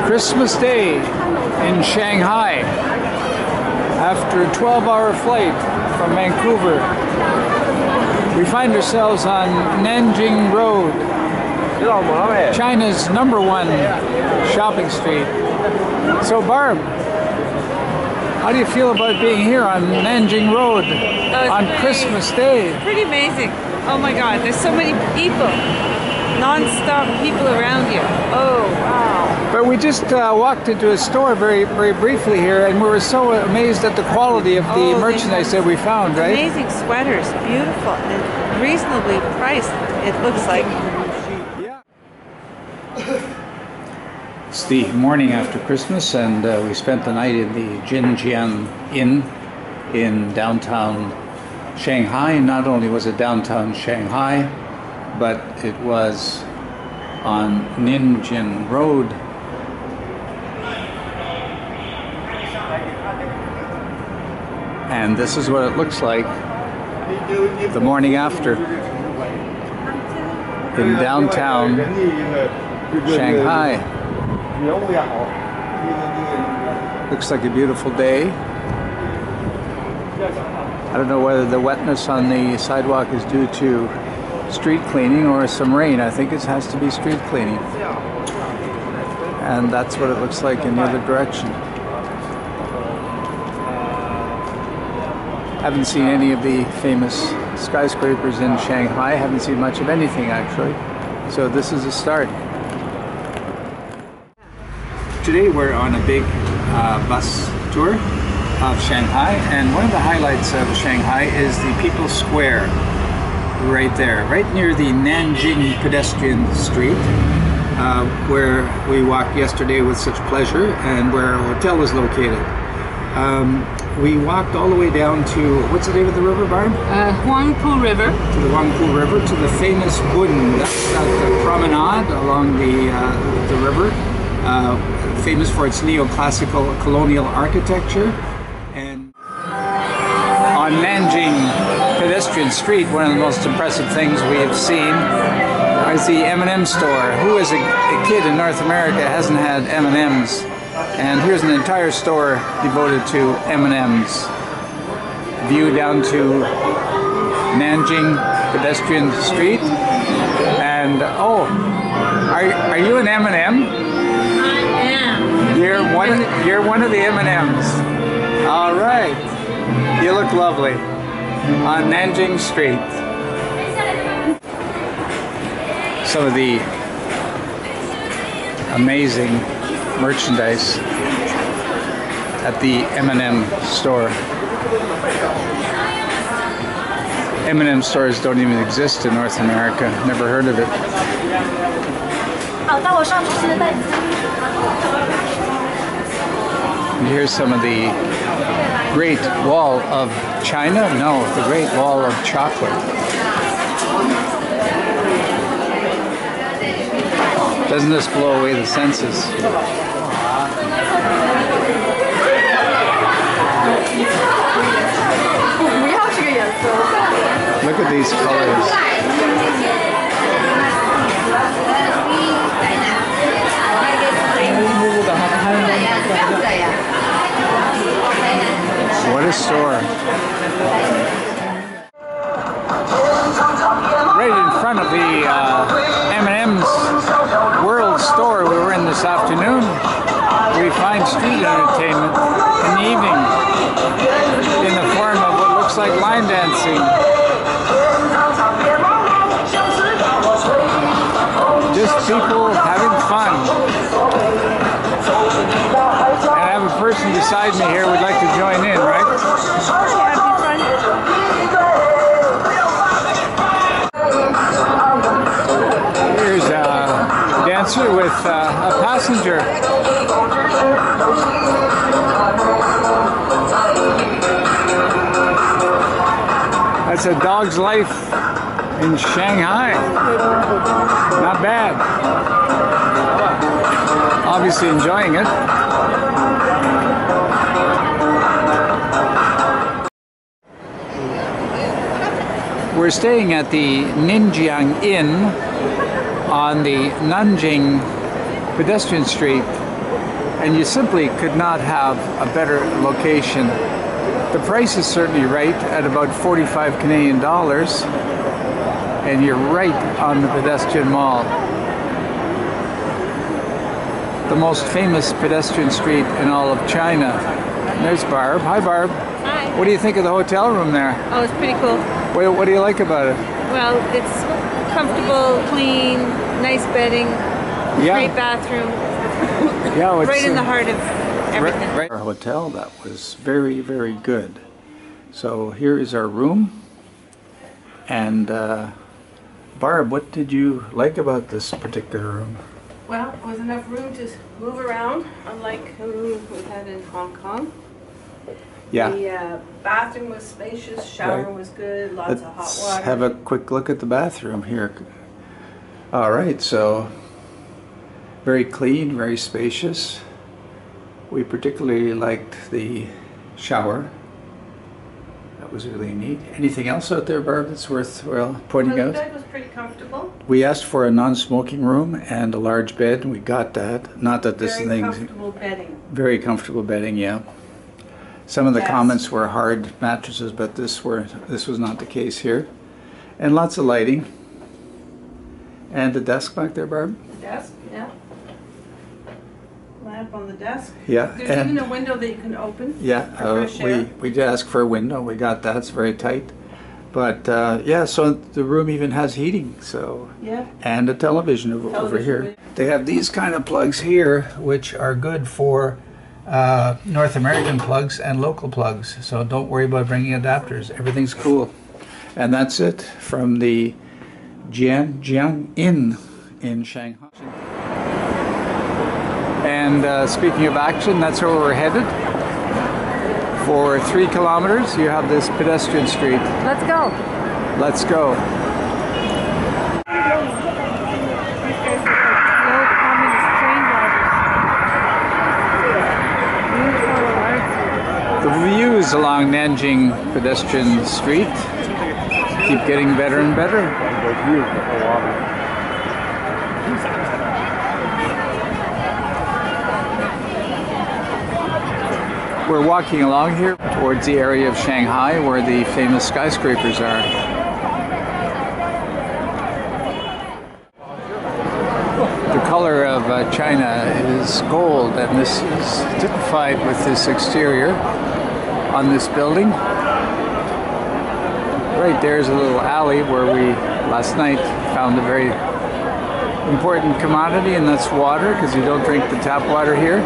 Christmas Day in Shanghai after a 12-hour flight from Vancouver. We find ourselves on Nanjing Road, China's #1 shopping street. So Barb, how do you feel about being here on Nanjing Road on Christmas Day? Pretty amazing. Oh my God, there's so many people. Non-stop people around you. Oh, wow. But we just walked into a store very briefly here, and we were so amazed at the quality of the merchandise that we found, right? Amazing sweaters, beautiful, and reasonably priced, it looks like. Yeah. It's the morning after Christmas, and we spent the night in the JINJIANG Inn in downtown Shanghai. Not only was it downtown Shanghai, but it was on Nanjing Road. And this is what it looks like the morning after in downtown Shanghai. Looks like a beautiful day. I don't know whether the wetness on the sidewalk is due to street cleaning or some rain. I think it has to be street cleaning. And that's what it looks like in the other direction. Haven't seen any of the famous skyscrapers in Shanghai. Haven't seen much of anything actually. So this is a start. Today we're on a big bus tour of Shanghai, and one of the highlights of Shanghai is the People's Square. Right there, right near the Nanjing Pedestrian Street, where we walked yesterday with such pleasure and where our hotel was located. We walked all the way down to, what's the name of the river, Barb? Huangpu River. To the Huangpu River, to the famous BUND. That's the promenade along the river, famous for its neoclassical colonial architecture. And on Nanjing Pedestrian Street, one of the most impressive things we have seen is the M&M store. Who as a kid in North America hasn't had M&Ms? And here's an entire store devoted to M&Ms. View down to Nanjing Pedestrian Street. And oh, are you an M&M? I am. You're one of the M&Ms. All right. You look lovely. On Nanjing Street. Some of the amazing merchandise at the M&M store. M&M stores don't even exist in North America. Never heard of it. And here's some of the Great Wall of China? No, the Great Wall of Chocolate. Doesn't this blow away the senses? Look at these colors. What a store. Right in front of the M&M's World store we were in this afternoon, we find street entertainment in the evening in the form of what looks like line dancing. Just people having fun. And I have a person beside me here who would like to join in, right? Here's a dancer with a passenger. That's a dog's life in Shanghai. Not bad. Obviously enjoying it. We're staying at the Nanjing Inn on the Nanjing Pedestrian Street and you simply could not have a better location. The price is certainly right at about 45 Canadian dollars, and you're right on the pedestrian mall. The most famous pedestrian street in all of China. And there's Barb. Hi, Barb. Hi. What do you think of the hotel room there? Oh, it's pretty cool. What do you like about it? Well, it's comfortable, clean, nice bedding, great bathroom. Yeah, it's right in the heart of everything. Right. Our hotel, that was very, very good. So here is our room. And Barb, what did you like about this particular room? Well, there was enough room to move around, unlike the room we had in Hong Kong. Yeah. The bathroom was spacious, shower was good, lots of hot Let's water. have a quick look at the bathroom here. All right, so very clean, very spacious. We particularly liked the shower. That was really neat. Anything else out there, Barb, that's worthwhile pointing Well, out? the bed was pretty comfortable. We asked for a non-smoking room and a large bed, and we got that. Not that this Very thing... comfortable bedding. Very comfortable bedding, yeah. Some of the Yes. comments were hard mattresses, but this was not the case here. And lots of lighting. And the desk back there, Barb? The desk, yeah. Lamp on the desk. Yeah. There's and even a window that you can open. yeah, for fresh air. we did ask for a window. We got that. It's very tight. But yeah, so the room even has heating. So Yeah. and a television over Television here. with- They have these kind of plugs here, which are good for North American plugs and local plugs. So don't worry about bringing adapters. Everything's cool. And that's it from the JINJIANG Inn in Shanghai. And speaking of action, that's where we're headed. For 3 kilometers, you have this pedestrian street. Let's go. Let's go. The views along Nanjing pedestrian street keep getting better and better. We're walking along here towards the area of Shanghai where the famous skyscrapers are. The color of China is gold, and this is typified with this exterior on this building. Right there's a little alley where we last night found a very important commodity, and that's water, because you don't drink the tap water here.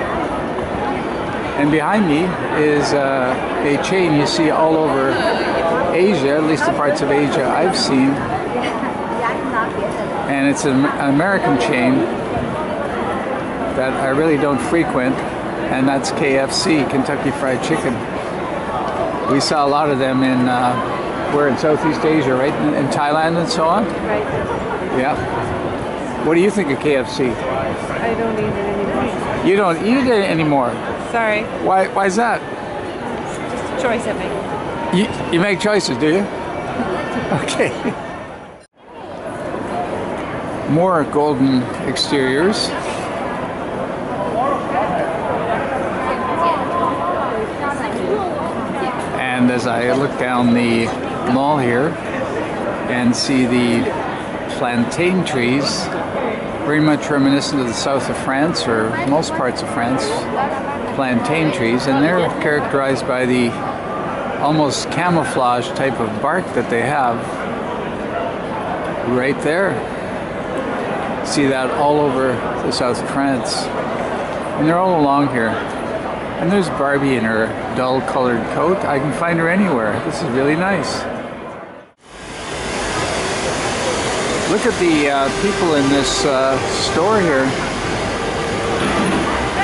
And behind me is a chain you see all over Asia, at least the parts of Asia I've seen. And it's an American chain that I really don't frequent, and that's KFC, Kentucky Fried Chicken. We saw a lot of them in, we're in Southeast Asia, right? In Thailand and so on? Right. Yeah. What do you think of KFC? I don't eat it anymore. You don't eat it anymore? Sorry. Why is that? Just a choice I make. You make choices, do you? Okay. More golden exteriors. And as I look down the mall here and see the plantain trees, very much reminiscent of the south of France, or most parts of France, plantain trees, and they're characterized by the almost camouflage type of bark that they have right there. See that all over the south of France. And they're all along here. And there's Barbie in her dull colored coat. I can find her anywhere. This is really nice. Look at the people in this store here.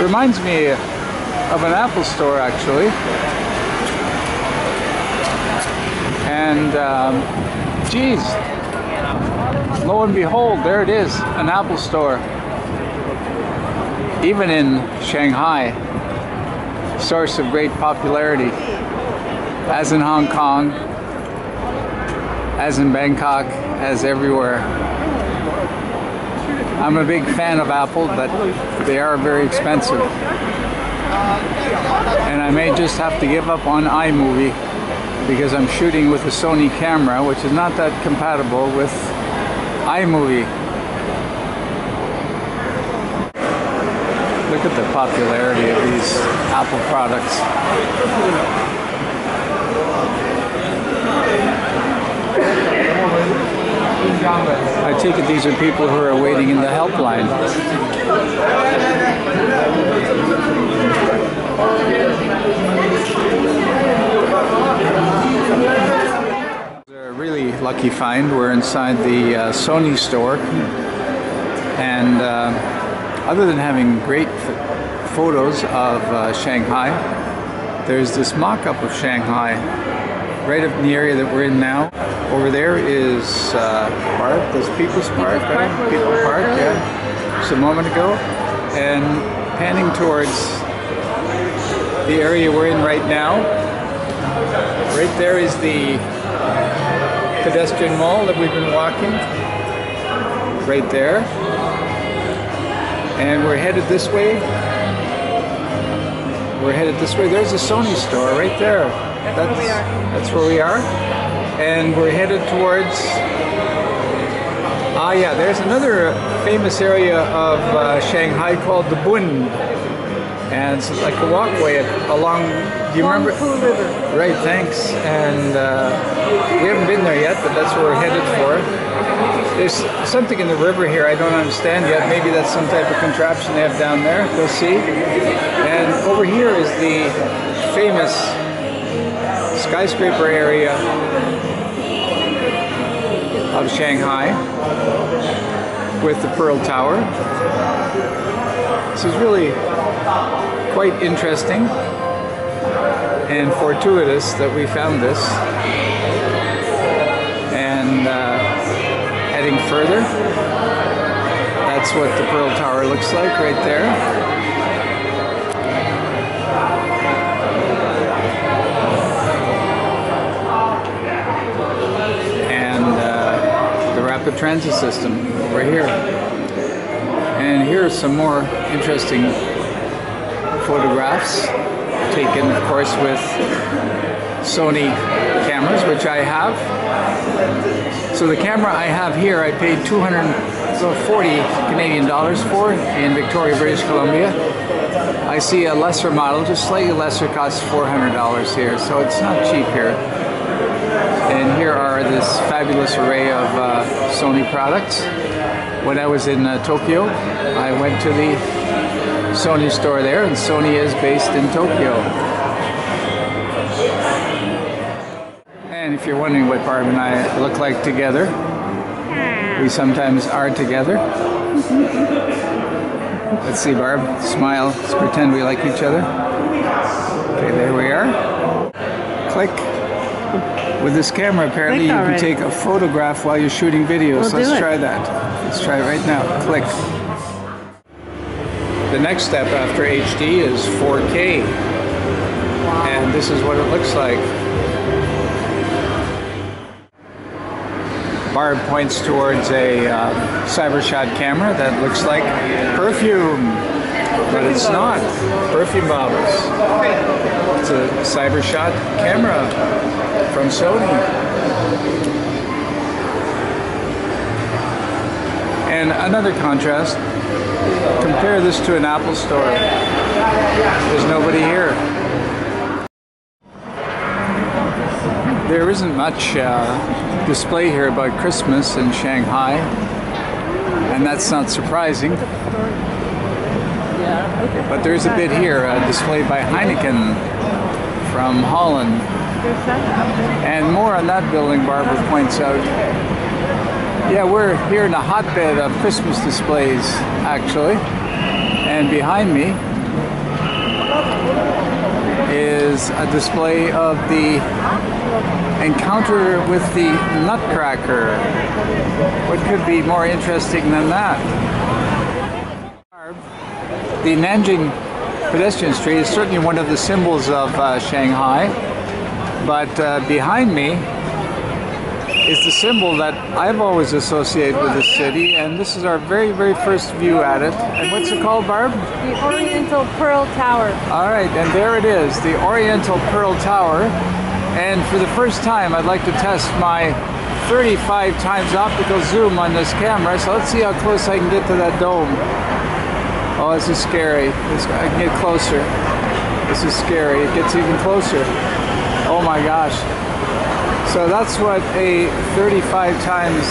Reminds me of an Apple store, actually. And geez, lo and behold, there it is, an Apple store. Even in Shanghai, source of great popularity, as in Hong Kong, as in Bangkok, as everywhere. I'm a big fan of Apple, but they are very expensive. And I may just have to give up on iMovie because I'm shooting with a Sony camera, which is not that compatible with iMovie. Look at the popularity of these Apple products. I take it these are people who are waiting in the helpline. It's a really lucky find. We're inside the Sony store, and other than having great photos of Shanghai, there's this mock-up of Shanghai right up in the area that we're in now. Over there is Park, this People's Park, right? People Park, yeah, just a moment ago. And panning towards the area we're in right now, right there is the pedestrian mall that we've been walking, right there. And we're headed this way. We're headed this way. There's a Sony store right there. That's where we are. That's where we are. And we're headed towards, yeah, there's another famous area of Shanghai called the BUND. And it's like a walkway along, do you remember? River. Right, thanks. And we haven't been there yet, but that's what we're headed for. There's something in the river here I don't understand yet. Maybe that's some type of contraption they have down there. We'll see. And over here is the famous skyscraper area of Shanghai with the Pearl Tower. This is really quite interesting and fortuitous that we found this. And heading further, that's what the Pearl Tower looks like right there. Transit system over here. And here are some more interesting photographs taken, of course, with Sony cameras, which I have. So the camera I have here, I paid 240 Canadian dollars for in Victoria, British Columbia. I see a lesser model, just slightly lesser, costs $400 here, so it's not cheap here. And here are this fabulous array of Sony products. When I was in Tokyo, I went to the Sony store there, and Sony is based in Tokyo. And if you're wondering what Barb and I look like together, we sometimes are together. Let's see, Barb, smile, let's pretend we like each other. Okay, there we are. Click. With this camera, apparently you can take a photograph while you're shooting videos. Let's try that. Let's try it right now. Click. The next step after HD is 4K. And this is what it looks like. Barb points towards a CyberShot camera that looks like perfume. But it's not. Perfume bottles. It's a CyberShot camera from Sony. And another contrast, compare this to an Apple store. There's nobody here. There isn't much display here about Christmas in Shanghai, and that's not surprising. But there's a bit here, displayed by Heineken from Holland. And more on that building, Barbara points out. Yeah, we're here in a hotbed of Christmas displays, actually. And behind me is a display of the encounter with the Nutcracker. What could be more interesting than that? The Nanjing pedestrian street is certainly one of the symbols of Shanghai, but behind me is the symbol that I've always associated with the city, and this is our very, very first view at it. And what's it called, Barb? The Oriental Pearl Tower. All right, and there it is, the Oriental Pearl Tower. And for the first time, I'd like to test my 35 times optical zoom on this camera. So let's see how close I can get to that dome. Oh, this is scary. I can get closer. This is scary. It gets even closer. Oh my gosh. So that's what a 35 times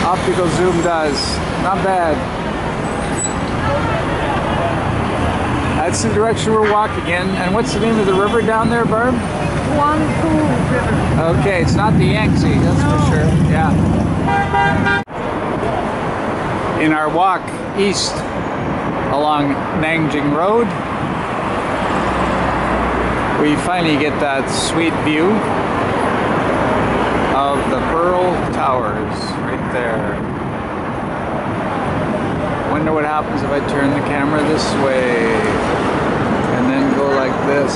optical zoom does. Not bad. That's the direction we're walking in. And what's the name of the river down there, Barb? Huangpu River. Okay, it's not the Yangtze, that's for sure. Yeah. In our walk east along Nanjing Road, we finally get that sweet view of the Pearl Towers right there. Wonder what happens if I turn the camera this way and then go like this.